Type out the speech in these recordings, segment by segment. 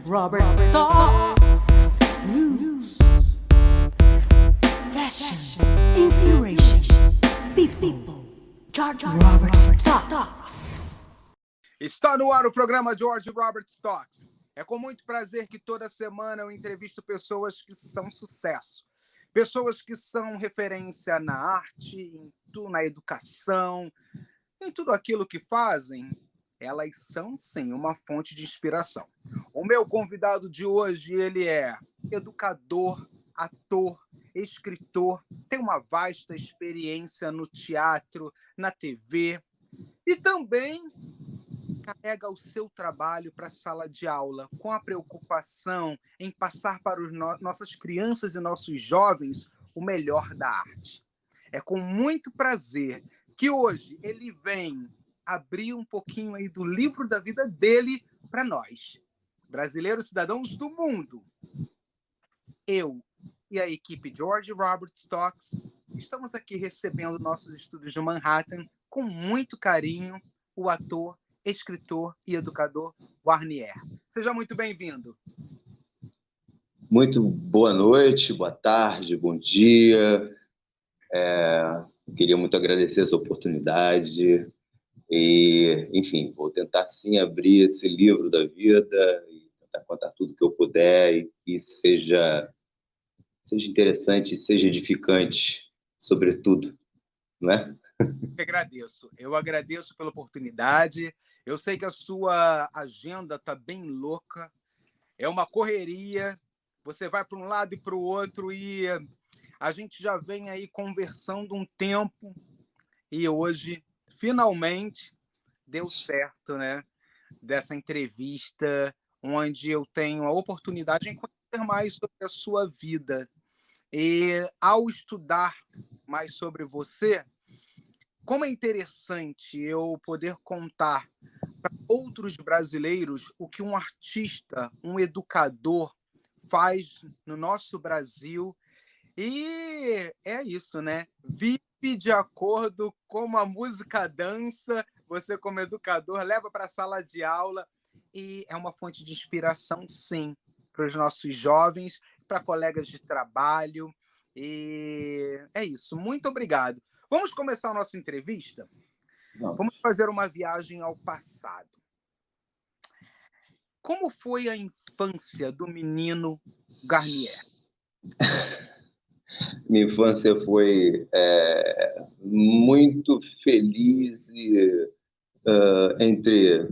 Robert Stocks. News, fashion, inspiration, people. George Robert Stocks. Está no ar o programa George Robert Stocks. É com muito prazer que toda semana eu entrevisto pessoas que são sucesso. Pessoas que são referência na arte, na educação, em tudo aquilo que fazem. Elas são, sim, uma fonte de inspiração. O meu convidado de hoje, ele é educador, ator, escritor, tem uma vasta experiência no teatro, na TV e também carrega o seu trabalho para a sala de aula com a preocupação em passar para nossas crianças e nossos jovens o melhor da arte. É com muito prazer que hoje ele vem abrir um pouquinho aí do livro da vida dele para nós, brasileiros cidadãos do mundo. Eu e a equipe George Robert Stocks estamos aqui recebendo nossos estúdios de Manhattan com muito carinho o ator, escritor e educador Guarnier. Seja muito bem-vindo. Muito boa noite, boa tarde, bom dia. Eu queria muito agradecer essa oportunidade e, enfim, vou tentar sim abrir esse livro da vida e tentar contar tudo que eu puder e que seja interessante, seja edificante, sobretudo, não é? Eu agradeço pela oportunidade. Eu sei que a sua agenda está bem louca, é uma correria, você vai para um lado e para o outro e a gente já vem aí conversando um tempo e hoje, finalmente, deu certo, né? Dessa entrevista, onde eu tenho a oportunidade de conhecer mais sobre a sua vida. E ao estudar mais sobre você, como é interessante eu poder contar para outros brasileiros o que um artista, um educador faz no nosso Brasil. E é isso, né? Vive de acordo com a música dança, você como educador leva para a sala de aula e é uma fonte de inspiração, sim, para os nossos jovens, para colegas de trabalho. E é isso. Muito obrigado. Vamos começar a nossa entrevista? Vamos fazer uma viagem ao passado. Como foi a infância do menino Guarnier? Minha infância foi muito feliz entre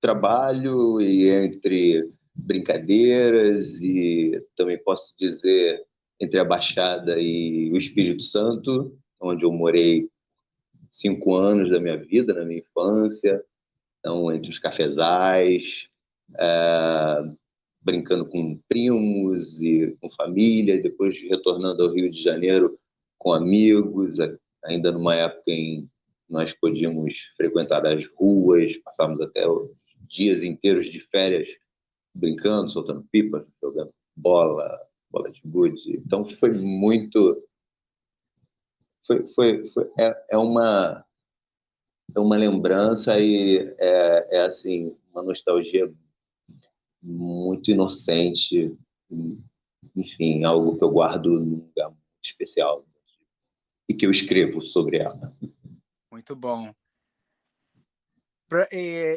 trabalho e entre brincadeiras e também posso dizer entre a Baixada e o Espírito Santo, onde eu morei 5 anos da minha vida, na minha infância, então entre os cafezais, brincando com primos e com família, e depois retornando ao Rio de Janeiro com amigos, ainda numa época em que nós podíamos frequentar as ruas, passávamos até os dias inteiros de férias brincando, soltando pipa, jogando bola de gude. Então foi muito... É uma lembrança e assim, uma nostalgia muito inocente, enfim, algo que eu guardo num lugar muito especial e que eu escrevo sobre ela. Muito bom.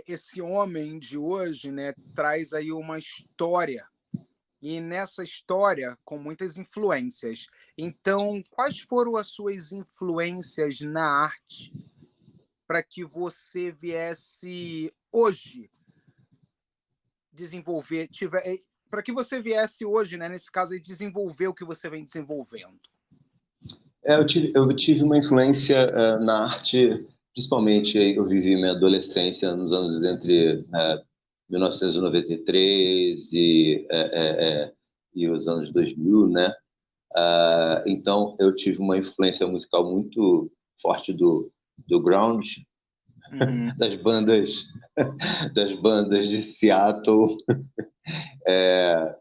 Esse homem de hoje, né, traz aí uma história e nessa história com muitas influências. Então, quais foram as suas influências na arte para que você viesse hoje desenvolver, para que você viesse hoje, né, nesse caso, desenvolver o que você vem desenvolvendo? Eu tive uma influência na arte, principalmente eu vivi minha adolescência nos anos entre 1993 e os anos 2000, né? Então eu tive uma influência musical muito forte do grunge, das bandas de Seattle,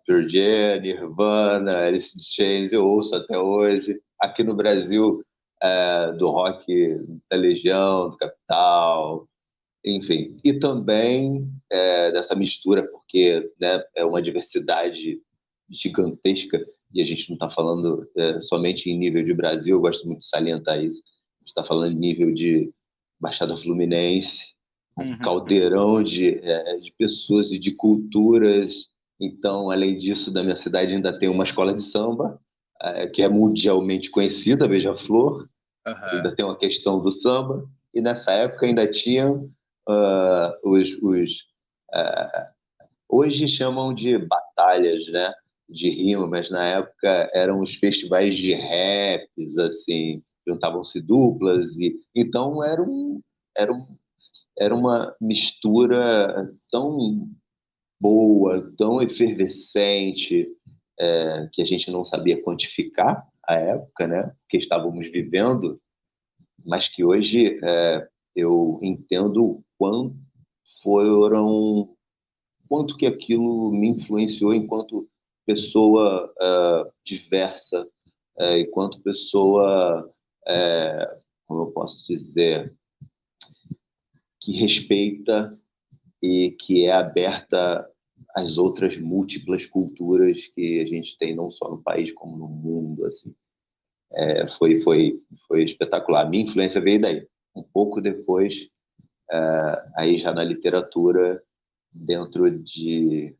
Pearl Jam, Nirvana, Alice in Chains, eu ouço até hoje. Aqui no Brasil, do rock da Legião, do Capital, enfim. E também dessa mistura, porque porque, né, é uma diversidade gigantesca, e a gente não está falando somente em nível de Brasil, eu gosto muito de salientar isso, a gente está falando em nível de Baixada Fluminense, um caldeirão de pessoas e de culturas. Então, além disso, da minha cidade ainda tem uma escola de samba, que é mundialmente conhecida, Beija-Flor, ainda tem uma questão do samba, e nessa época ainda tinham hoje chamam de batalhas, né, de rima, mas na época eram os festivais de raps, assim, juntavam-se duplas, e então era, um, era uma mistura tão boa, tão efervescente, que a gente não sabia quantificar à época, né, que estávamos vivendo, mas que hoje eu entendo quanto que aquilo me influenciou enquanto pessoa diversa, enquanto pessoa, como eu posso dizer, que respeita e que é aberta às outras múltiplas culturas que a gente tem não só no país como no mundo, assim. Foi espetacular. A minha influência veio daí. Um pouco depois, aí já na literatura, dentro de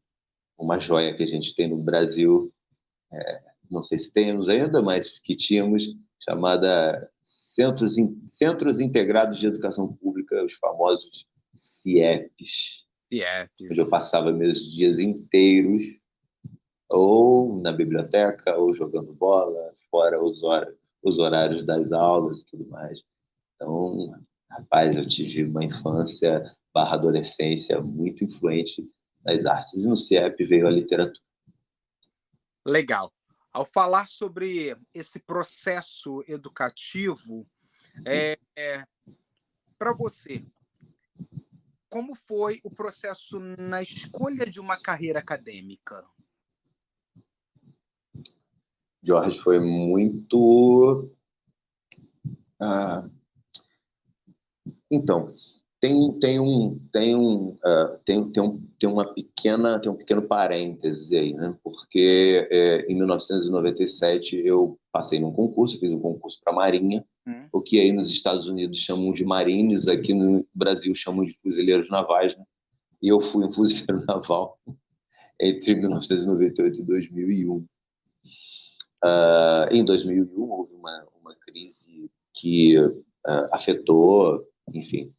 uma joia que a gente tem no Brasil, não sei se temos ainda, mas que tínhamos, chamada Centros Integrados de Educação Pública, os famosos CIEPs, onde eu passava meus dias inteiros ou na biblioteca, ou jogando bola, fora os horários das aulas e tudo mais. Então, rapaz, eu tive uma infância barra adolescência muito influente nas artes. E no CIEP veio a literatura. Legal. Ao falar sobre esse processo educativo, para você, como foi o processo na escolha de uma carreira acadêmica? Jorge, foi muito... Então, tem um pequeno parêntese aí, né? Porque em 1997 eu passei num concurso, fiz um concurso para a Marinha, o que aí nos Estados Unidos chamam de Marines, aqui no Brasil chamam de fuzileiros navais, né? E eu fui um fuzileiro naval entre 1998 e 2001. Em 2001 houve uma crise que afetou, enfim,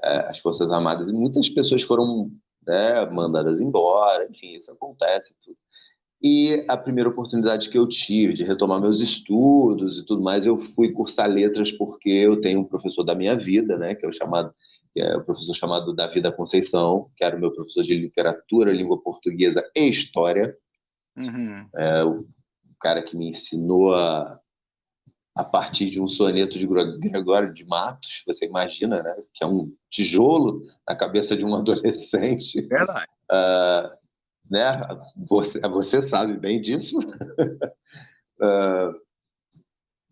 as Forças Armadas, e muitas pessoas foram, né, mandadas embora, enfim, isso acontece. Tudo. E a primeira oportunidade que eu tive de retomar meus estudos e tudo mais, eu fui cursar letras porque eu tenho um professor da minha vida, né, que é o professor chamado Davi da Conceição, que era o meu professor de literatura, língua portuguesa e história. O cara que me ensinou a partir de um soneto de Gregório de Matos, você imagina, né? Que é um tijolo na cabeça de um adolescente. Verdade. Né? Você sabe bem disso.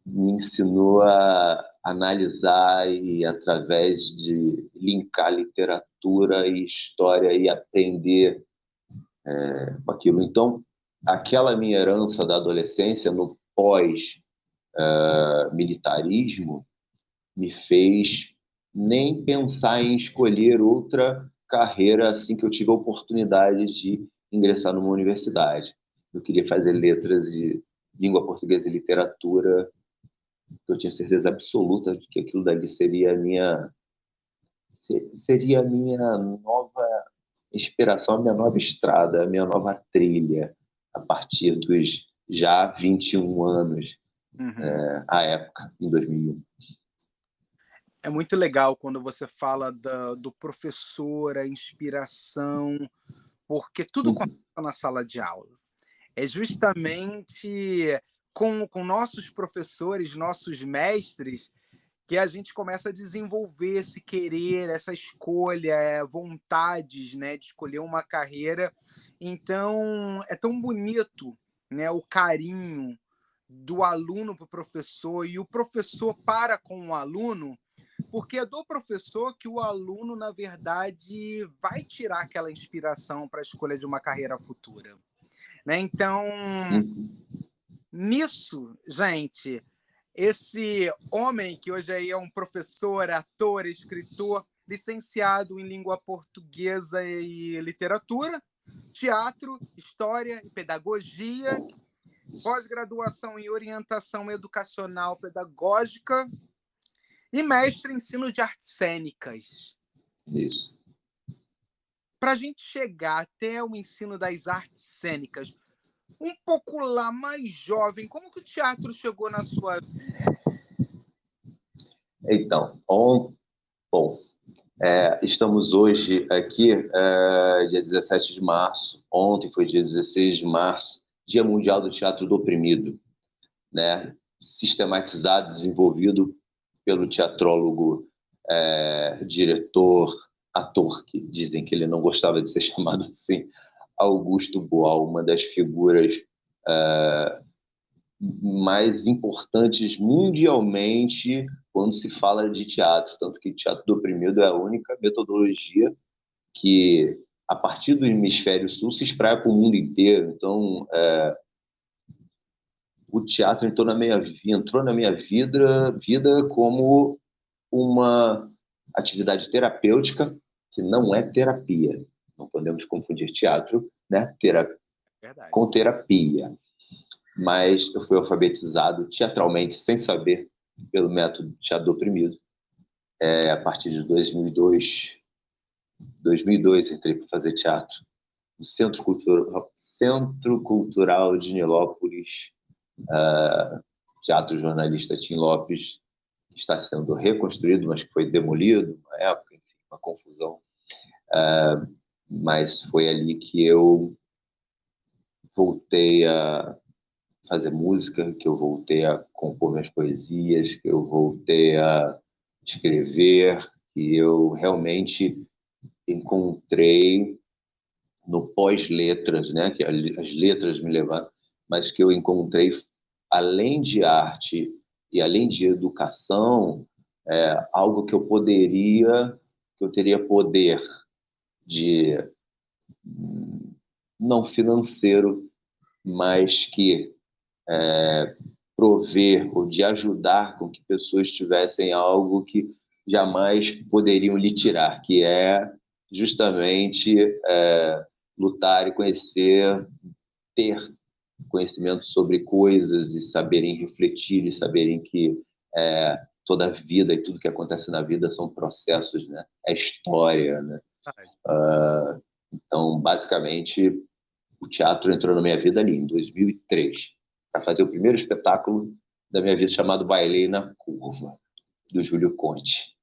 Me ensinou a analisar e, através de linkar literatura e história e aprender com aquilo. Então, aquela minha herança da adolescência, no pós-militarismo, me fez nem pensar em escolher outra carreira assim que eu tive a oportunidade de ingressar numa universidade. Eu queria fazer letras de língua portuguesa e literatura, eu tinha certeza absoluta de que aquilo dali seria a minha nova inspiração, a minha nova estrada, a minha nova trilha, a partir dos já 21 anos, à época, em 2001. É muito legal quando você fala do professor, a inspiração, porque tudo começa na sala de aula. É justamente com nossos professores, nossos mestres, que a gente começa a desenvolver esse querer, essa escolha, vontades, né, de escolher uma carreira. Então, é tão bonito, né, o carinho do aluno para o professor e o professor para com o aluno, porque é do professor que o aluno, na verdade, vai tirar aquela inspiração para a escolha de uma carreira futura, né? Então, nisso, gente, esse homem que hoje aí é um professor, ator, escritor, licenciado em língua portuguesa e literatura, teatro, história e pedagogia, pós-graduação em orientação educacional pedagógica e mestre em ensino de artes cênicas. Isso. Para a gente chegar até o ensino das artes cênicas, um pouco lá mais jovem, como que o teatro chegou na sua vida? Então, bom, estamos hoje aqui, dia 17 de março. Ontem foi dia 16 de março, Dia Mundial do Teatro do Oprimido, né? Sistematizado, desenvolvido pelo teatrólogo, diretor, ator, que dizem que ele não gostava de ser chamado assim, Augusto Boal, uma das figuras mais importantes mundialmente quando se fala de teatro, tanto que o teatro do oprimido é a única metodologia que, a partir do hemisfério sul, se espraia para o mundo inteiro. Então, o teatro entrou na minha vida como uma atividade terapêutica, que não é terapia. Não podemos confundir teatro, né, com terapia. Mas eu fui alfabetizado teatralmente, sem saber, pelo método teatro do oprimido. A partir de 2002 entrei para fazer teatro no Centro Cultural de Nilópolis, Teatro Jornalista Tim Lopes, que está sendo reconstruído, mas que foi demolido na época, enfim, uma confusão. Mas foi ali que eu voltei a fazer música, que eu voltei a compor minhas poesias, que eu voltei a escrever, que eu realmente encontrei no pós-letras, né, que as letras me levaram, mas que eu encontrei, além de arte e além de educação, algo que eu teria poder de, não financeiro, mas que prover ou de ajudar com que pessoas tivessem algo que jamais poderiam lhe tirar, que é justamente lutar e conhecer, ter conhecimento sobre coisas e saberem refletir e saberem que toda a vida e tudo que acontece na vida são processos, né? É história, né? Então, basicamente, o teatro entrou na minha vida ali, em 2003, para fazer o primeiro espetáculo da minha vida, chamado Bailei na Curva, do Júlio Conte.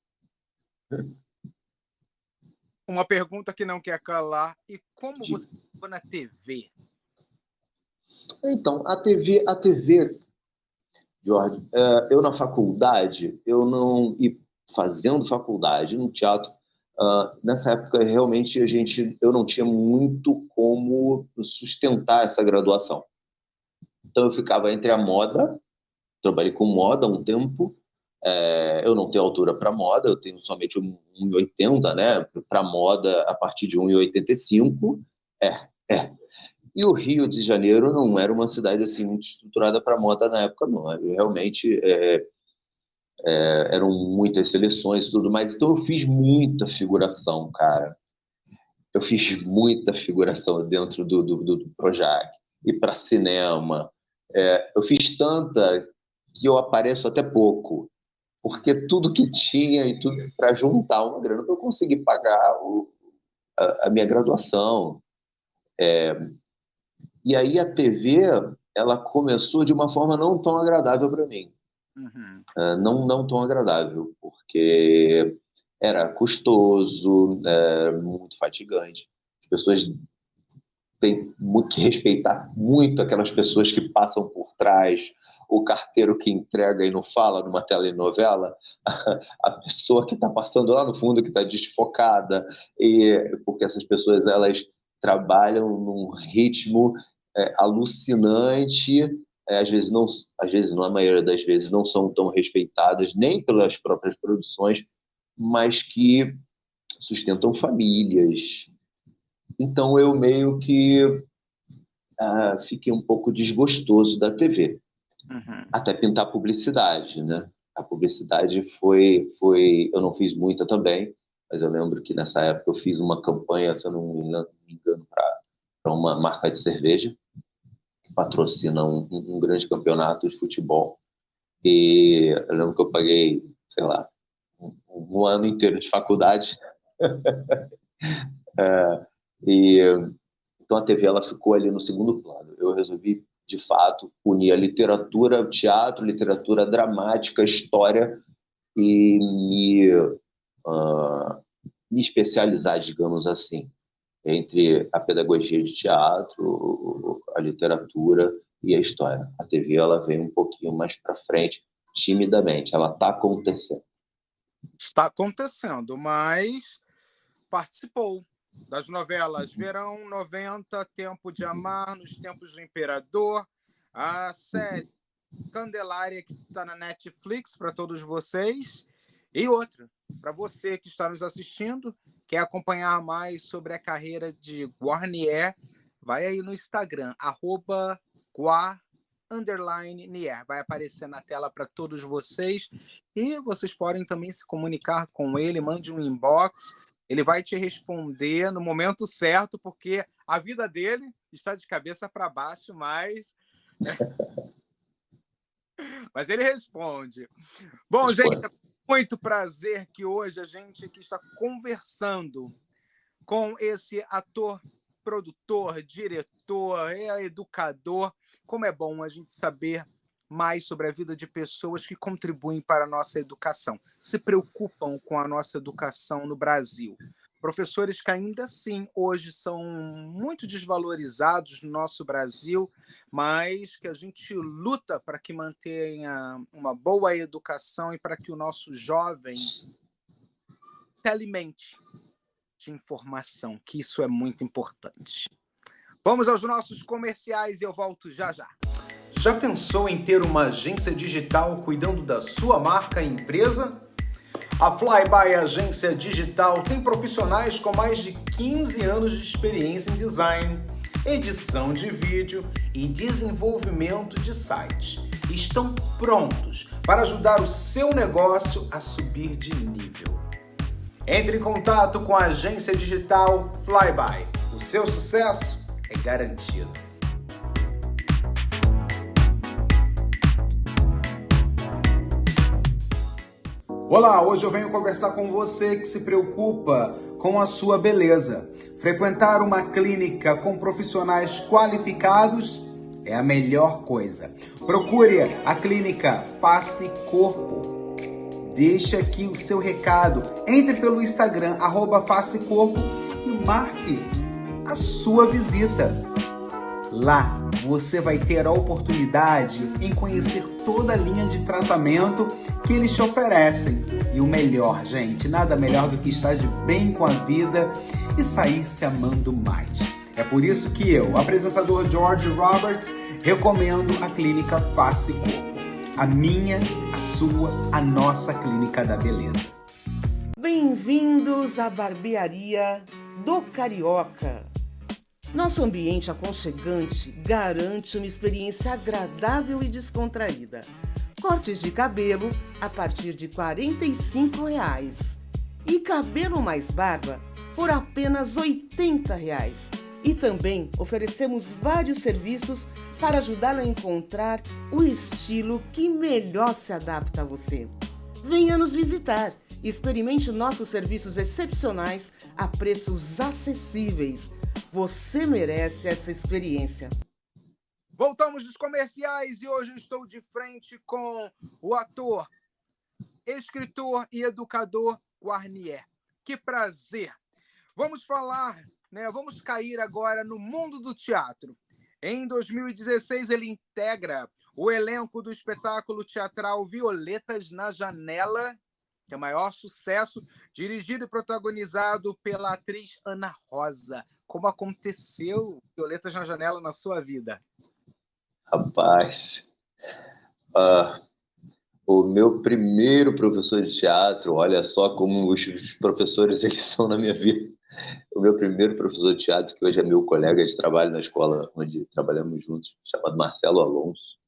Uma pergunta que não quer calar. E como você chegou na TV? Então, a TV, Jorge, eu na faculdade, e fazendo faculdade no teatro, nessa época, realmente, eu não tinha muito como sustentar essa graduação. Então, eu ficava entre a moda, trabalhei com moda há um tempo, eu não tenho altura para moda, eu tenho somente 1,80, né? Para moda, a partir de 1,85. E o Rio de Janeiro não era uma cidade assim muito estruturada para moda na época, não. Realmente eram muitas seleções e tudo mais. Então eu fiz muita figuração, cara. Eu fiz muita figuração dentro do Projac e para cinema. Eu fiz tanta que eu apareço até pouco, porque tudo que tinha e tudo para juntar uma grana para eu conseguir pagar a minha graduação. E aí a TV, ela começou de uma forma não tão agradável para mim. Uhum. Não tão agradável, porque era custoso, muito fatigante. As pessoas têm que respeitar muito aquelas pessoas que passam por trás, o carteiro que entrega e não fala numa telenovela, a pessoa que está passando lá no fundo, que está desfocada, porque essas pessoas elas trabalham num ritmo alucinante, às vezes não, a maioria das vezes não são tão respeitadas nem pelas próprias produções, mas que sustentam famílias. Então, eu meio que fiquei um pouco desgostoso da TV. Uhum. Até pintar publicidade, né? A publicidade foi... Eu não fiz muita também, mas eu lembro que nessa época eu fiz uma campanha, se eu não me engano, para uma marca de cerveja, que patrocina um grande campeonato de futebol. E eu lembro que eu paguei, sei lá, um ano inteiro de faculdade. E então a TV ela ficou ali no segundo plano. Eu resolvi, de fato, unir a literatura, o teatro, literatura dramática, história e me especializar, digamos assim, entre a pedagogia de teatro, a literatura e a história. A TV ela vem um pouquinho mais para frente, timidamente. Ela está acontecendo. Está acontecendo, mas participou das novelas Verão 90, Tempo de Amar, Nos Tempos do Imperador, a série Candelária, que está na Netflix para todos vocês, e outra, para você que está nos assistindo, quer acompanhar mais sobre a carreira de Guarnier, vai aí no Instagram, @guar_nier, vai aparecer na tela para todos vocês, e vocês podem também se comunicar com ele, mande um inbox, ele vai te responder no momento certo, porque a vida dele está de cabeça para baixo, mas ele responde. Bom, gente, é muito prazer que hoje a gente aqui está conversando com esse ator, produtor, diretor, educador. Como é bom a gente saber mais sobre a vida de pessoas que contribuem para a nossa educação, se preocupam com a nossa educação no Brasil. Professores que ainda assim hoje são muito desvalorizados no nosso Brasil, mas que a gente luta para que mantenha uma boa educação e para que o nosso jovem se alimente de informação, que isso é muito importante. Vamos aos nossos comerciais e eu volto já já. Já pensou em ter uma agência digital cuidando da sua marca e empresa? A Flyby Agência Digital tem profissionais com mais de 15 anos de experiência em design, edição de vídeo e desenvolvimento de site. Estão prontos para ajudar o seu negócio a subir de nível. Entre em contato com a agência digital Flyby. O seu sucesso é garantido. Olá, hoje eu venho conversar com você que se preocupa com a sua beleza. Frequentar uma clínica com profissionais qualificados é a melhor coisa. Procure a clínica Face Corpo. Deixe aqui o seu recado. Entre pelo Instagram, @facecorpo e marque a sua visita. Lá você vai ter a oportunidade em conhecer toda a linha de tratamento que eles te oferecem. E o melhor, gente, nada melhor do que estar de bem com a vida e sair se amando mais. É por isso que eu, apresentador George Roberts, recomendo a clínica Face Corpo. A minha, a sua, a nossa clínica da beleza. Bem-vindos à barbearia do Carioca. Nosso ambiente aconchegante garante uma experiência agradável e descontraída. Cortes de cabelo a partir de R$ 45,00 e cabelo mais barba por apenas R$ 80,00. E também oferecemos vários serviços para ajudá-lo a encontrar o estilo que melhor se adapta a você. Venha nos visitar e experimente nossos serviços excepcionais a preços acessíveis. Você merece essa experiência. Voltamos dos comerciais e hoje eu estou de frente com o ator, escritor e educador Guarnier. Que prazer! Vamos falar, vamos cair agora no mundo do teatro. Em 2016, ele integra o elenco do espetáculo teatral Violetas na Janela, que é o maior sucesso, dirigido e protagonizado pela atriz Ana Rosa. Como aconteceu Violetas na Janela na sua vida? Rapaz, O meu primeiro professor de teatro, olha só como os professores eles são na minha vida. O meu primeiro professor de teatro, que hoje é meu colega de trabalho na escola onde trabalhamos juntos, chamado Marcelo Alonso,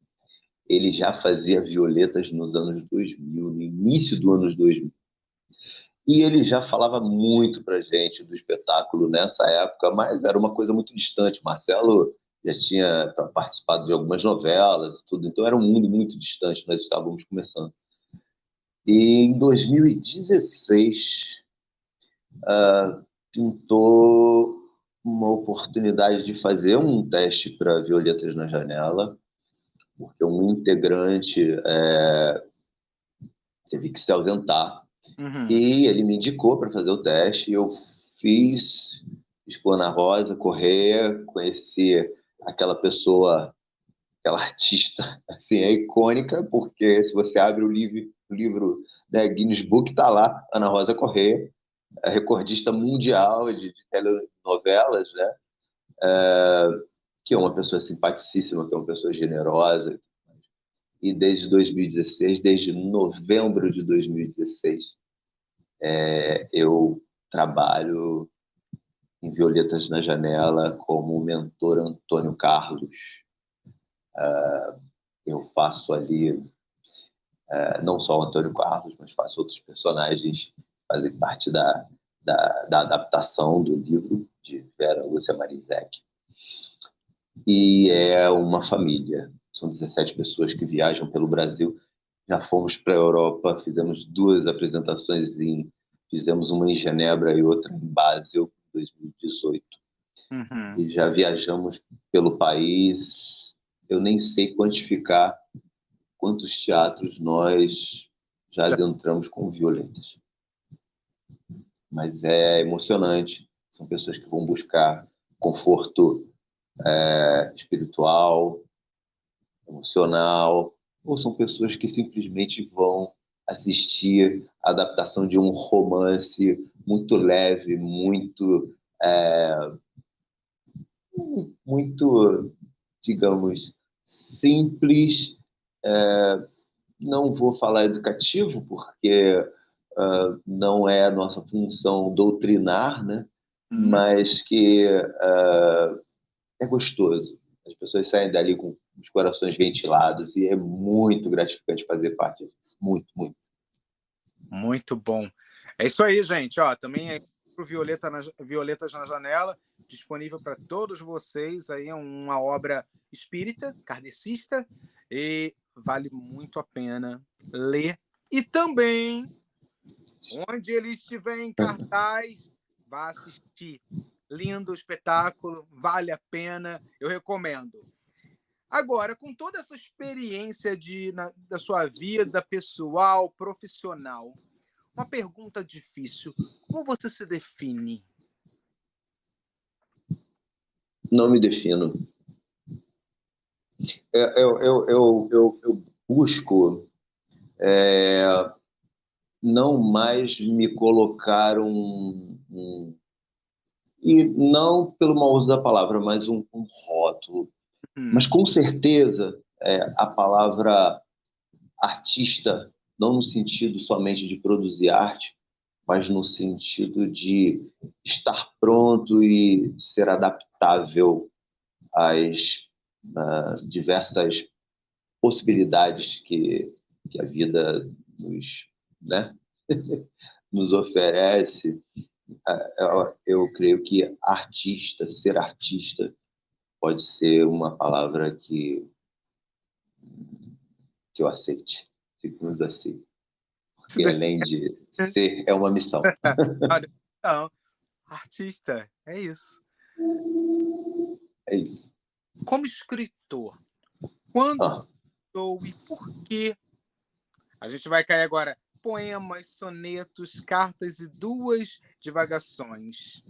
ele já fazia Violetas nos anos 2000, no início dos anos 2000. E ele já falava muito pra gente do espetáculo nessa época, mas era uma coisa muito distante. Marcelo já tinha participado de algumas novelas e tudo, então era um mundo muito distante, nós estávamos começando. E em 2016, pintou uma oportunidade de fazer um teste para Violetas na Janela, porque um integrante teve que se ausentar. E ele me indicou para fazer o teste, e eu fiz com Ana Rosa Corrêa, conheci aquela pessoa, aquela artista, assim, é icônica, porque se você abre o livro né, Guinness Book, está lá, Ana Rosa Corrêa, recordista mundial de telenovelas, né? Que é uma pessoa simpaticíssima, que é uma pessoa generosa. E desde 2016, desde novembro de 2016, eu trabalho em Violetas na Janela como o mentor Antônio Carlos. Eu faço ali não só o Antônio Carlos, mas faço outros personagens que fazem parte da adaptação do livro de Vera Lúcia Marizek. E é uma família. São 17 pessoas que viajam pelo Brasil. Já fomos para a Europa, fizemos 2 apresentações, fizemos uma em Genebra e outra em Basel, em 2018. E já viajamos pelo país. Eu nem sei quantificar quantos teatros nós já adentramos com Violetas. Mas é emocionante. São pessoas que vão buscar conforto espiritual, emocional, ou são pessoas que simplesmente vão assistir a adaptação de um romance muito leve, muito, digamos, simples. Não vou falar educativo, porque não é a nossa função doutrinar, né? Mas que é gostoso. As pessoas saem dali com os corações ventilados e é muito gratificante fazer parte disso. Muito, muito. Muito bom. É isso aí, gente. Ó, também é pro Violetas na Janela, disponível para todos vocês. Aí é uma obra espírita, kardecista, e vale muito a pena ler. E também, onde ele estiver em cartaz, vá assistir. Lindo espetáculo, vale a pena, eu recomendo. Agora, com toda essa experiência da sua vida pessoal, profissional, uma pergunta difícil: como você se define? Não me defino. Eu busco não mais me colocar e não pelo mau uso da palavra, mas um rótulo. Mas com certeza a palavra artista, não no sentido somente de produzir arte, mas no sentido de estar pronto e ser adaptável às diversas possibilidades que a vida né, nos oferece. Eu creio que artista, ser artista, pode ser uma palavra que eu aceite, que nos aceite. Porque além de ser, é uma missão. Não, artista, é isso. É isso. Como escritor, quando começou e por quê? A gente vai cair agora. Poemas, sonetos, cartas e 2 divagações.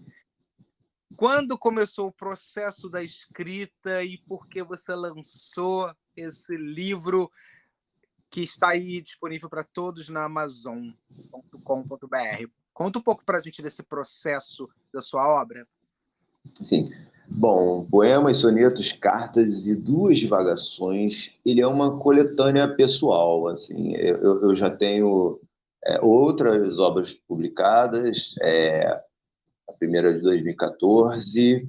Quando começou o processo da escrita e por que você lançou esse livro que está aí disponível para todos na Amazon.com.br? Conta um pouco para a gente desse processo da sua obra. Sim. Bom, Poemas, Sonetos, Cartas e Duas Divagações, ele é uma coletânea pessoal, assim, eu já tenho outras obras publicadas, a primeira de 2014,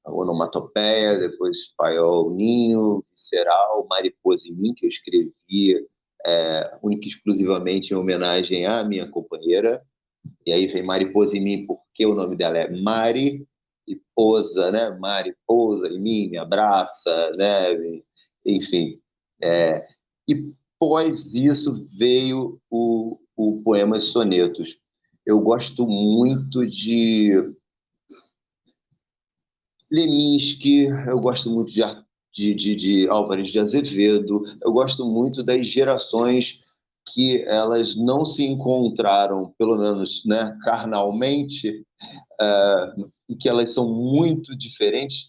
a Onomatopeia, depois Paiol Ninho, Visceral, Mariposa em Mim, que eu escrevi única e exclusivamente em homenagem à minha companheira. E aí vem Mariposa em Mim, porque o nome dela é Mari, e Posa, né? Mariposa em mim, me abraça, né? Enfim. E após isso veio o Poemas Sonetos. Eu gosto muito de Leminski, eu gosto muito de Álvares de Azevedo, eu gosto muito das gerações que elas não se encontraram, pelo menos, né, carnalmente, e que elas são muito diferentes,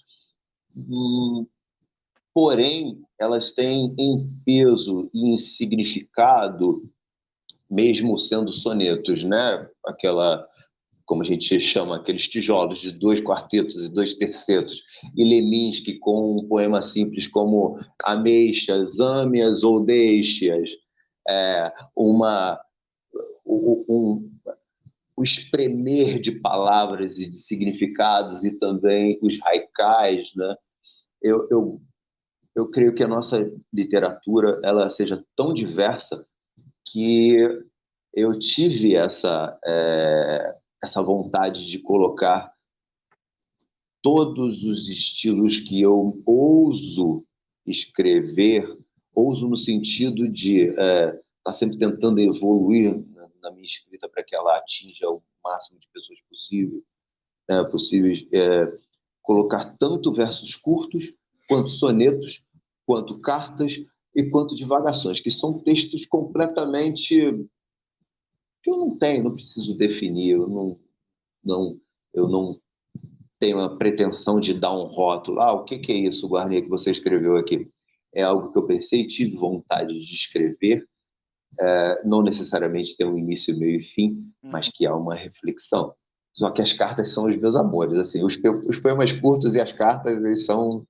porém, elas têm em peso e em significado, mesmo sendo sonetos, né? Como a gente chama, aqueles tijolos de 2 quartetos e 2 tercetos, e Leminski com um poema simples como Ameixas, ame-as ou deixe-as, uma, o espremer de palavras e de significados, e também os haikais, né? Eu creio que a nossa literatura ela seja tão diversa que eu tive essa vontade de colocar todos os estilos que eu ouso escrever, ouso no sentido de estar sempre tentando evoluir na minha escrita para que ela atinja o máximo de pessoas possíveis, colocar tanto versos curtos, quanto sonetos, quanto cartas e quanto divagações, que são textos completamente que eu não preciso definir, eu não tenho a pretensão de dar um rótulo. O que é isso, Guarnier, que você escreveu aqui? É algo que eu pensei, tive vontade de escrever, não necessariamente ter um início, meio e fim, mas que há uma reflexão. Só que as cartas são os meus amores, assim, os poemas curtos e as cartas, eles são...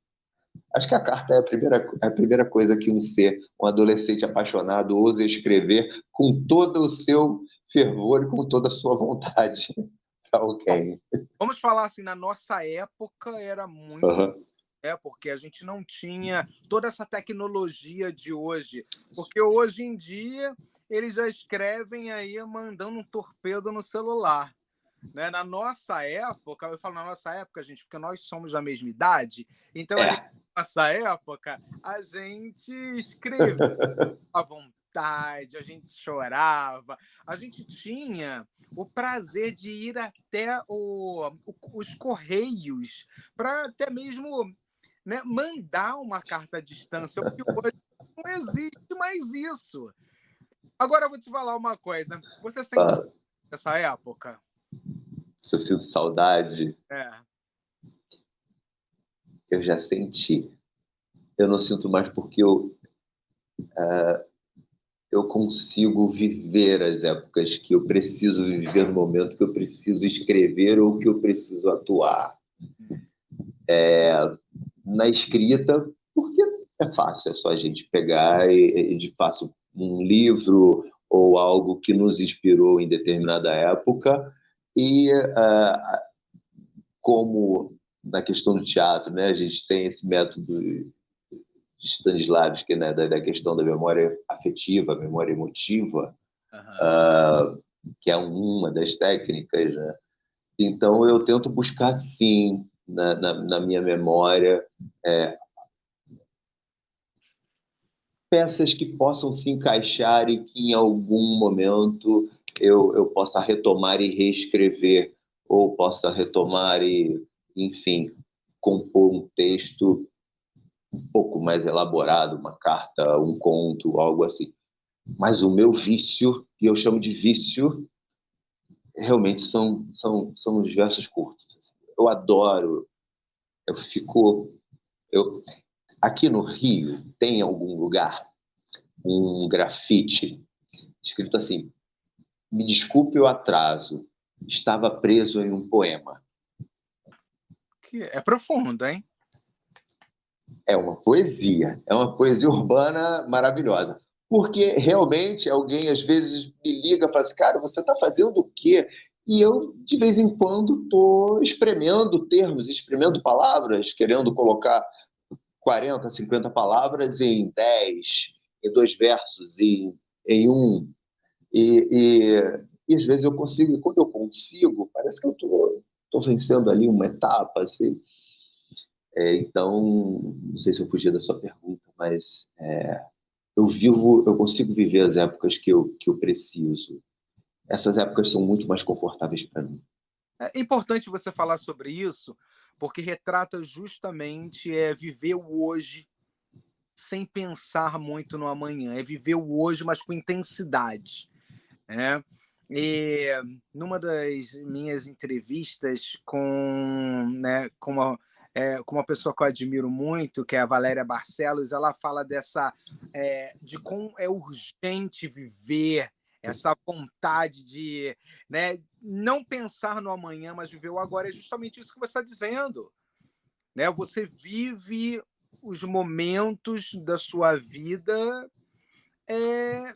Acho que a carta é a primeira coisa que um adolescente apaixonado, ousa escrever com todo o seu fervor e com toda a sua vontade para alguém. Vamos falar assim, na nossa época era muito... Uhum. Porque a gente não tinha toda essa tecnologia de hoje. Porque hoje em dia eles já escrevem aí mandando um torpedo no celular. Né? Na nossa época, eu falo na nossa época, gente, porque nós somos da mesma idade, então ali, na nossa época, a gente escrevia à vontade, a gente chorava, a gente tinha o prazer de ir até os correios para até mesmo, né, mandar uma carta à distância, porque hoje não existe mais isso. Agora eu vou te falar uma coisa, você sente essa época? Se eu sinto saudade, É. eu já senti. Eu não sinto mais porque eu consigo viver as épocas que eu preciso viver no momento que eu preciso escrever ou que eu preciso atuar. Na escrita, porque é fácil, é só a gente pegar e de fato um livro ou algo que nos inspirou em determinada época e como na questão do teatro, né, a gente tem esse método de Stanislavski, né, da questão da memória afetiva, memória emotiva, que é uma das técnicas, né? Então eu tento buscar sim na minha memória peças que possam se encaixar e que em algum momento eu possa retomar e reescrever, ou possa retomar e, enfim, compor um texto um pouco mais elaborado, uma carta, um conto, algo assim. Mas o meu vício, e eu chamo de vício, realmente são os versos curtos. Eu adoro, eu fico... Aqui no Rio, tem algum lugar um grafite escrito assim: me desculpe o atraso, estava preso em um poema. Que é profundo, hein? É uma poesia urbana maravilhosa. Porque realmente alguém às vezes me liga e fala assim, cara, você está fazendo o quê? E eu, de vez em quando, estou espremendo termos, espremendo palavras, querendo colocar 40, 50 palavras em 10, em 2 versos, em um. E às vezes eu consigo, e quando eu consigo, parece que eu estou vencendo ali uma etapa, assim. Então, não sei se eu fugi da sua pergunta, mas eu consigo viver as épocas que eu preciso. Essas épocas são muito mais confortáveis para mim. É importante você falar sobre isso, porque retrata justamente viver o hoje sem pensar muito no amanhã, é viver o hoje, mas com intensidade, né? E numa das minhas entrevistas com uma pessoa que eu admiro muito, que é a Valéria Barcelos, ela fala de como é urgente viver, essa vontade de, né, não pensar no amanhã, mas viver o agora. É justamente isso que você está dizendo, né? Você vive os momentos da sua vida é,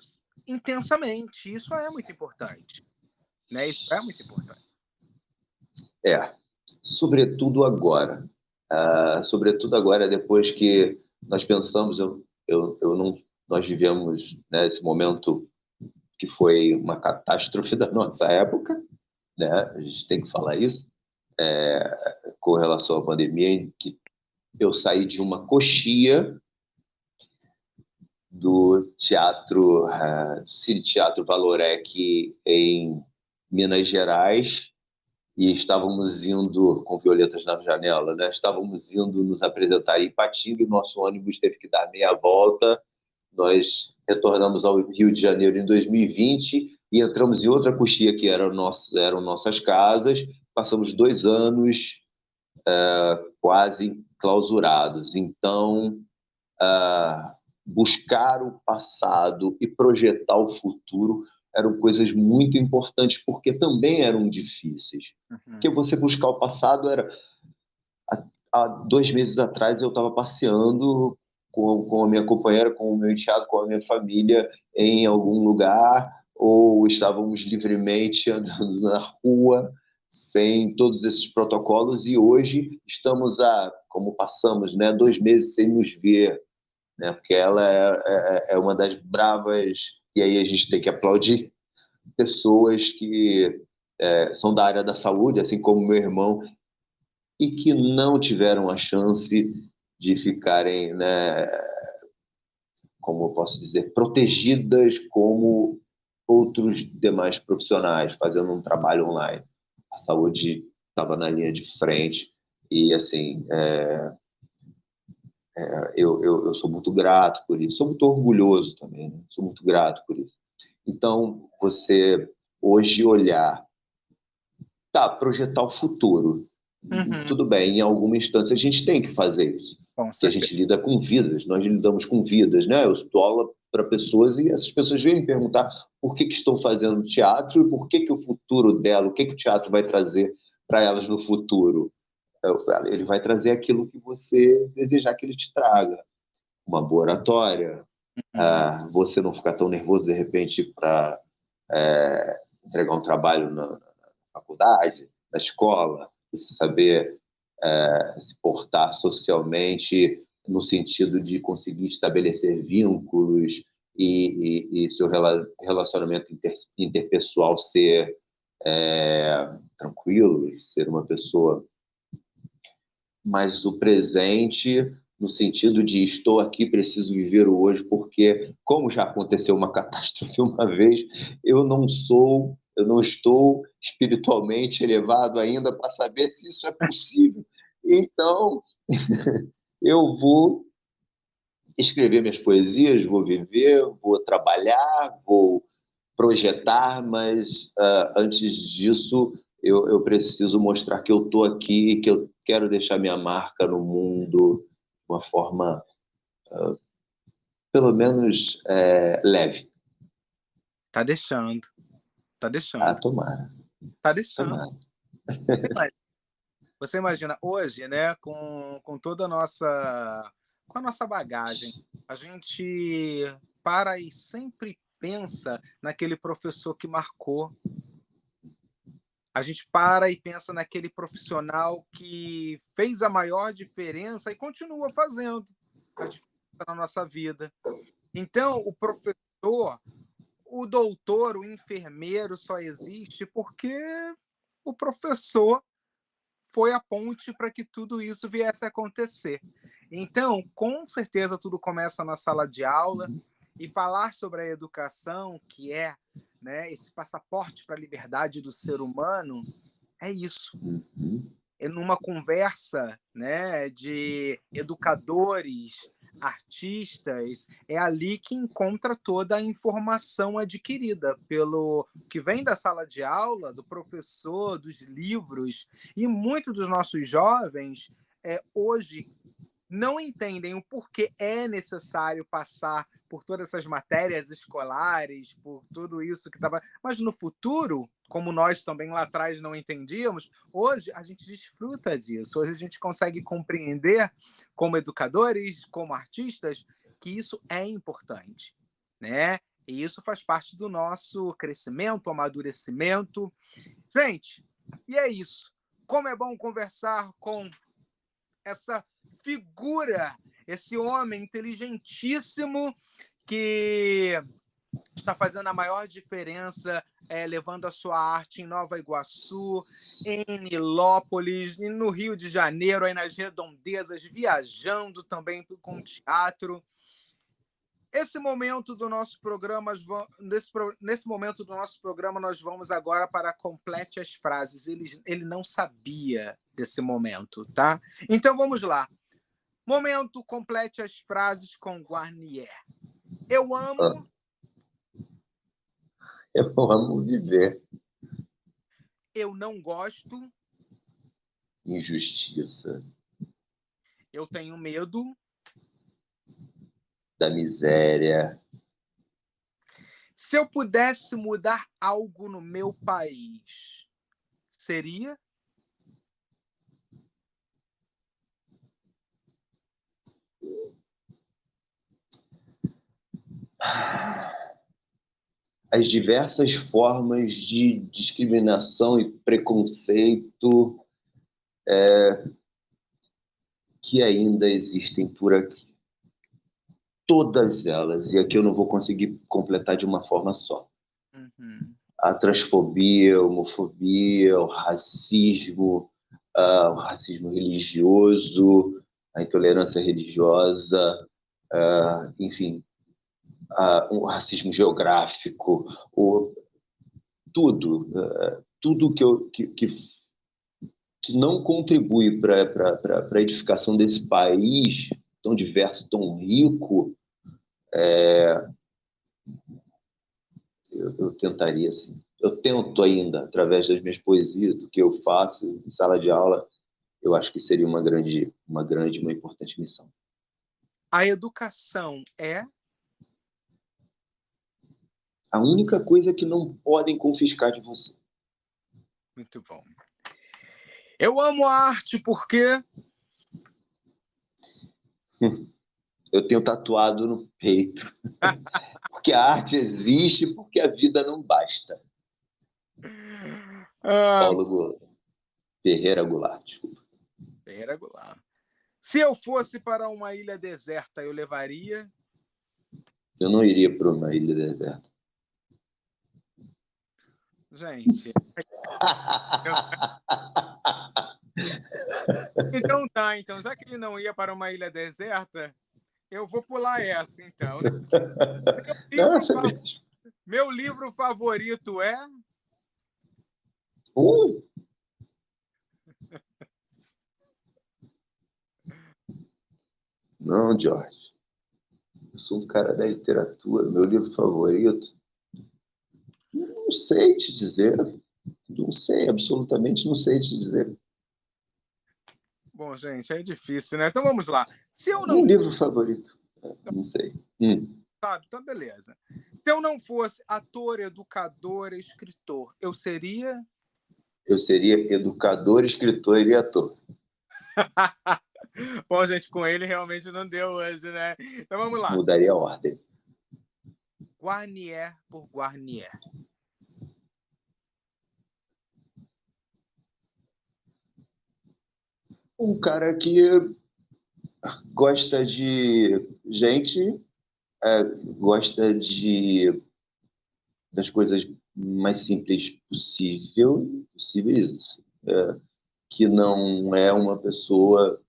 intensamente. Isso é muito importante, né? Isso é muito importante. É, sobretudo agora. Sobretudo agora, depois que nós pensamos, eu não, nós vivemos, né, esse momento que foi uma catástrofe da nossa época, né? A gente tem que falar isso, com relação à pandemia, em que eu saí de uma coxia do teatro, Cine Teatro Valorec em Minas Gerais, e estávamos indo com violetas na janela, né? Estávamos indo nos apresentar em Ipatinga e nosso ônibus teve que dar meia volta. Nós retornamos ao Rio de Janeiro em 2020 e entramos em outra coxia que eram nossas casas. Passamos 2 anos quase clausurados. Então, buscar o passado e projetar o futuro eram coisas muito importantes, porque também eram difíceis. Porque você buscar o passado era... Há 2 meses atrás eu estava passeando com a minha companheira, com o meu enteado, com a minha família em algum lugar, ou estávamos livremente andando na rua, sem todos esses protocolos, e hoje estamos como passamos, né, 2 meses sem nos ver, né, porque ela é uma das bravas, e aí a gente tem que aplaudir pessoas que são da área da saúde, assim como meu irmão, e que não tiveram a chance de ficarem, né, como eu posso dizer, protegidas como outros demais profissionais, fazendo um trabalho online. A saúde estava na linha de frente e, assim, eu sou muito grato por isso. Sou muito orgulhoso também, né? Sou muito grato por isso. Então, você hoje olhar, projetar o futuro. Tudo bem, em alguma instância a gente tem que fazer isso. Porque a gente lida com vidas, nós lidamos com vidas, né? Eu dou aula para pessoas e essas pessoas vêm me perguntar por que estão fazendo teatro e por que o futuro dela, o que o teatro vai trazer para elas no futuro. Eu falo, ele vai trazer aquilo que você desejar que ele te traga. Uma boa oratória, você não ficar tão nervoso de repente para entregar um trabalho na faculdade, na escola, você saber se portar socialmente no sentido de conseguir estabelecer vínculos e seu relacionamento interpessoal ser tranquilo, ser uma pessoa mais do presente, no sentido de estou aqui, preciso viver o hoje, porque, como já aconteceu uma catástrofe uma vez, eu não estou espiritualmente elevado ainda para saber se isso é possível. Então, eu vou escrever minhas poesias, vou viver, vou trabalhar, vou projetar, mas antes disso eu preciso mostrar que eu estou aqui, que eu quero deixar minha marca no mundo de uma forma pelo menos leve. Tá deixando. Tomara. Tá deixando. Tomara. Você imagina, hoje, né, com toda a com a nossa bagagem, a gente para e sempre pensa naquele professor que marcou. A gente para e pensa naquele profissional que fez a maior diferença e continua fazendo a diferença na nossa vida. Então, o professor, o doutor, o enfermeiro só existe porque o professor foi a ponte para que tudo isso viesse a acontecer. Então, com certeza, tudo começa na sala de aula e falar sobre a educação, que é, né, esse passaporte para a liberdade do ser humano, é isso. Uhum. É numa conversa, né, de educadores, artistas, é ali que encontra toda a informação adquirida pelo que vem da sala de aula, do professor, dos livros. E muitos dos nossos jovens hoje não entendem o porquê é necessário passar por todas essas matérias escolares, por tudo isso que estava. Mas no futuro, como nós também lá atrás não entendíamos, hoje a gente desfruta disso. Hoje a gente consegue compreender, como educadores, como artistas, que isso é importante, né? E isso faz parte do nosso crescimento, amadurecimento. Gente, e é isso. Como é bom conversar com essa figura, esse homem inteligentíssimo que está fazendo a maior diferença, levando a sua arte em Nova Iguaçu, em Nilópolis, no Rio de Janeiro, aí nas redondezas, viajando também com teatro. Esse momento do nosso programa, nesse momento do nosso programa, nós vamos agora para Complete as Frases. Ele não sabia desse momento, tá? Então vamos lá. Momento Complete as Frases com Guarnier. Eu amo. Eu amo viver. Eu não gosto. Injustiça. Eu tenho medo. Da miséria. Se eu pudesse mudar algo no meu país, seria? As diversas formas de discriminação e preconceito que ainda existem por aqui. Todas elas, e aqui eu não vou conseguir completar de uma forma só. Uhum. A transfobia, a homofobia, o racismo religioso, a intolerância religiosa, enfim, o racismo geográfico, tudo que não contribui para a edificação desse país tão diverso, tão rico, eu tentaria, assim. Eu tento ainda, através das minhas poesias, do que eu faço em sala de aula, eu acho que seria uma importante missão. A educação é? A única coisa que não podem confiscar de você. Muito bom. Eu amo a arte porque... Eu tenho tatuado no peito. Porque a arte existe, porque a vida não basta. Paulo Ferreira Goulart, desculpa. Ferreira Goulart. Se eu fosse para uma ilha deserta, eu levaria... Eu não iria para uma ilha deserta. Gente... Então tá, então, já que ele não ia para uma ilha deserta, eu vou pular essa, então, né? Meu livro favorito é... Não, Jorge. Eu sou um cara da literatura. Meu livro favorito... Não sei te dizer. Não sei, absolutamente não sei te dizer. Bom, gente, é difícil, né? Então vamos lá. Se eu não... Um livro favorito. Não sei. Sabe? Então, beleza. Se eu não fosse ator, educador, escritor, eu seria... Eu seria educador, escritor e ator. Bom, gente, com ele realmente não deu hoje, né? Então vamos lá. Mudaria a ordem. Guarnier por Guarnier. Um cara que gosta de gente, gosta das coisas mais simples possíveis, que não é uma pessoa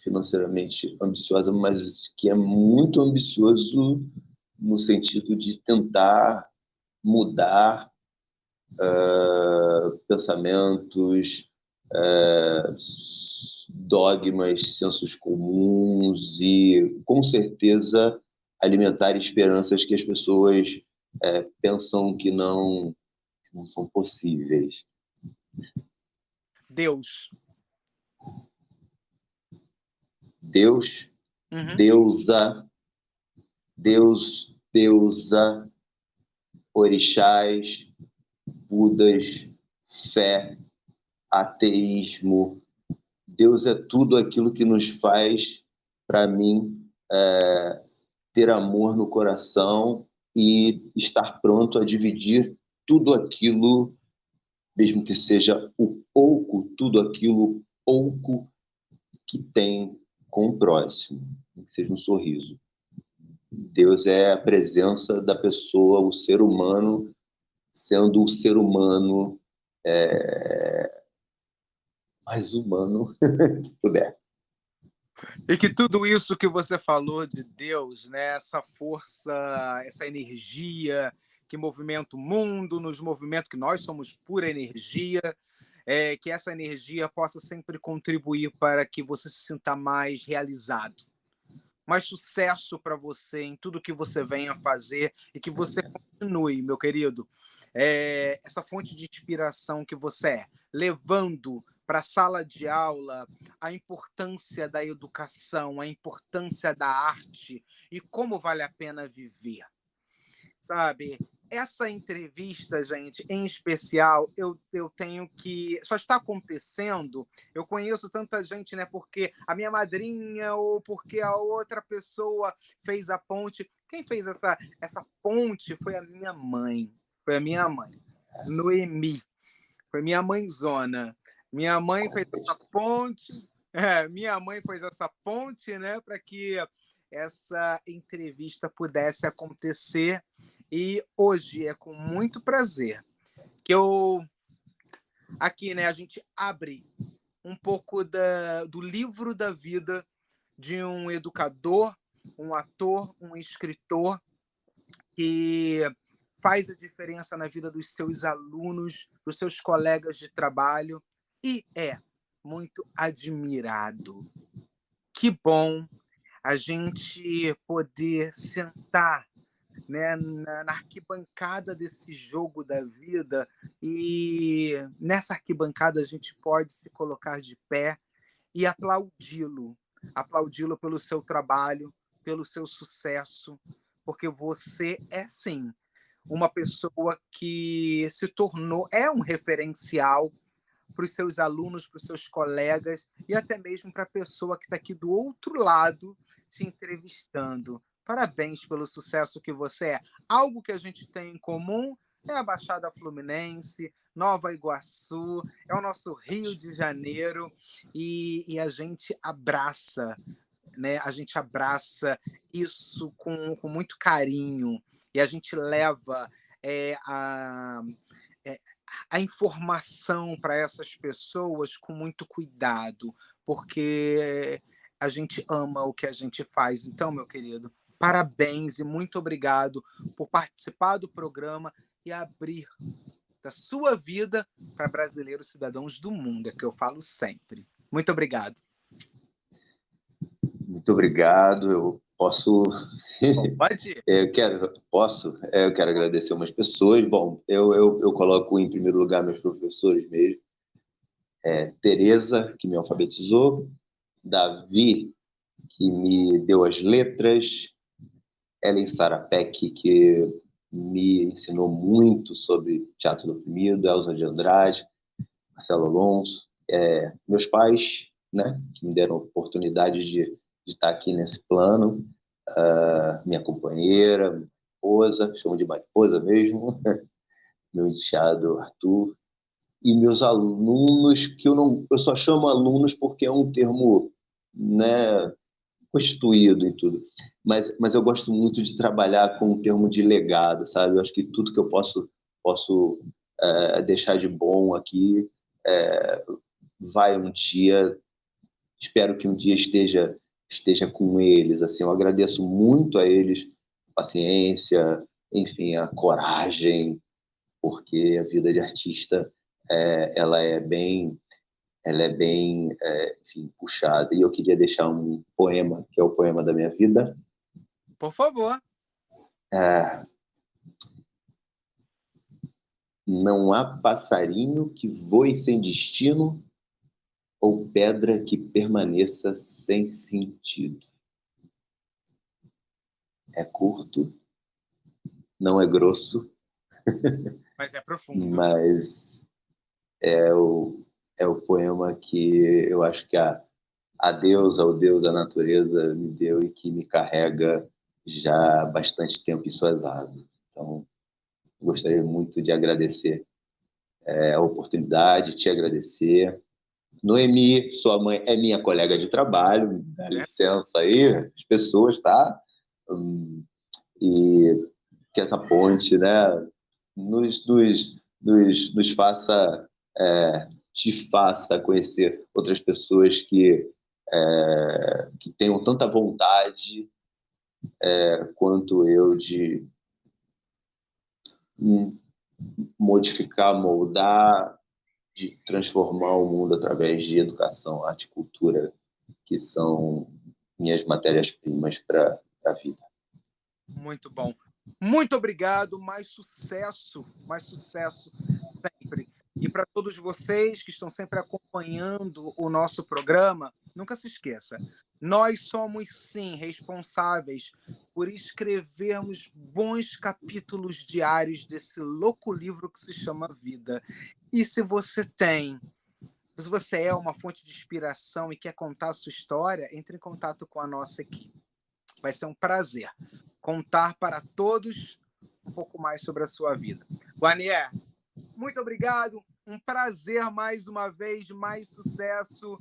financeiramente ambiciosa, mas que é muito ambicioso no sentido de tentar mudar pensamentos, dogmas, sensos comuns e, com certeza, alimentar esperanças que as pessoas pensam que não são possíveis. Deus. Deus, deusa, Deus, deusa, orixás, budas, fé, ateísmo. Deus é tudo aquilo que nos faz, para mim, ter amor no coração e estar pronto a dividir tudo aquilo, mesmo que seja o pouco, tudo aquilo pouco que tem com o próximo, que seja um sorriso. Deus é a presença da pessoa, o ser humano, sendo o ser humano mais humano que puder. E que tudo isso que você falou de Deus, né, essa força, essa energia que movimenta o mundo, nos movimentos que nós somos pura energia, que essa energia possa sempre contribuir para que você se sinta mais realizado. Mais sucesso para você em tudo que você venha fazer e que você continue, meu querido. Essa fonte de inspiração que você é, levando para a sala de aula a importância da educação, a importância da arte e como vale a pena viver. Sabe? Essa entrevista, gente, em especial, eu tenho que... Só está acontecendo, eu conheço tanta gente, né? Porque a minha madrinha ou porque a outra pessoa fez a ponte. Quem fez essa ponte foi a minha mãe. Foi a minha mãe, Noemi. Foi minha mãezona. Minha mãe fez essa ponte. Minha mãe fez essa ponte, né? Para que essa entrevista pudesse acontecer. E hoje é com muito prazer que eu aqui, né, a gente abre um pouco do livro da vida de um educador, um ator, um escritor que faz a diferença na vida dos seus alunos, dos seus colegas de trabalho e é muito admirado. Que bom a gente poder sentar, né, na arquibancada desse jogo da vida e nessa arquibancada a gente pode se colocar de pé e aplaudi-lo pelo seu trabalho, pelo seu sucesso, porque você é sim uma pessoa que se tornou, é um referencial para os seus alunos, para os seus colegas e até mesmo para a pessoa que está aqui do outro lado te entrevistando. Parabéns pelo sucesso que você é. Algo que a gente tem em comum é a Baixada Fluminense, Nova Iguaçu, é o nosso Rio de Janeiro e a gente abraça, né? A gente abraça isso com muito carinho e a gente leva a informação para essas pessoas com muito cuidado, porque a gente ama o que a gente faz. Então, meu querido, parabéns e muito obrigado por participar do programa e abrir da sua vida para brasileiros cidadãos do mundo, é que eu falo sempre. Muito obrigado. Muito obrigado. Eu posso... Bom, pode ir. Eu quero agradecer umas pessoas. Bom, eu coloco em primeiro lugar meus professores mesmo. Tereza, que me alfabetizou. Davi, que me deu as letras. Ellen Sarapec, que me ensinou muito sobre teatro do oprimido. Elza de Andrade. Marcelo Alonso, meus pais, né, que me deram a oportunidade de estar aqui nesse plano, minha companheira, minha esposa, chamo de minha esposa mesmo, meu enteado Arthur, e meus alunos, que eu só chamo alunos porque é um termo, né, constituído e tudo, mas eu gosto muito de trabalhar com o termo de legado, sabe? Eu acho que tudo que eu posso deixar de bom aqui vai um dia, espero que um dia esteja com eles, assim. Eu agradeço muito a eles a paciência, enfim, a coragem, porque a vida de artista ela é bem enfim, puxada. E eu queria deixar um poema, que é o poema da minha vida. Por favor. Não há passarinho que voe sem destino ou pedra que permaneça sem sentido. É curto, não é grosso, Mas é profundo. mas é o poema que eu acho que a deusa, o deus da natureza me deu e que me carrega já há bastante tempo em suas asas. Então, gostaria muito de agradecer a oportunidade, te agradecer. Noemi, sua mãe é minha colega de trabalho, dá licença aí, as pessoas, tá? E que essa ponte, né, nos faça, te faça conhecer outras pessoas que tenham tanta vontade quanto eu de modificar, moldar, de transformar o mundo através de educação, arte e cultura, que são minhas matérias-primas para a vida. Muito bom. Muito obrigado, mais sucesso sempre. E para todos vocês que estão sempre acompanhando o nosso programa, nunca se esqueça, nós somos, sim, responsáveis por escrevermos bons capítulos diários desse louco livro que se chama Vida. E se você é uma fonte de inspiração e quer contar a sua história, entre em contato com a nossa equipe. Vai ser um prazer contar para todos um pouco mais sobre a sua vida. Guanier, muito obrigado. Um prazer mais uma vez, mais sucesso.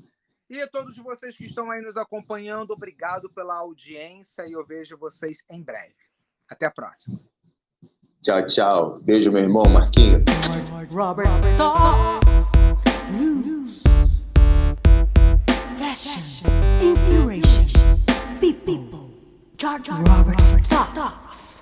E a todos vocês que estão aí nos acompanhando, obrigado pela audiência e eu vejo vocês em breve. Até a próxima. Tchau, tchau. Beijo, meu irmão Marquinhos. Robert Talks. News. Fashion. Inspiration. People. George Robert Talks.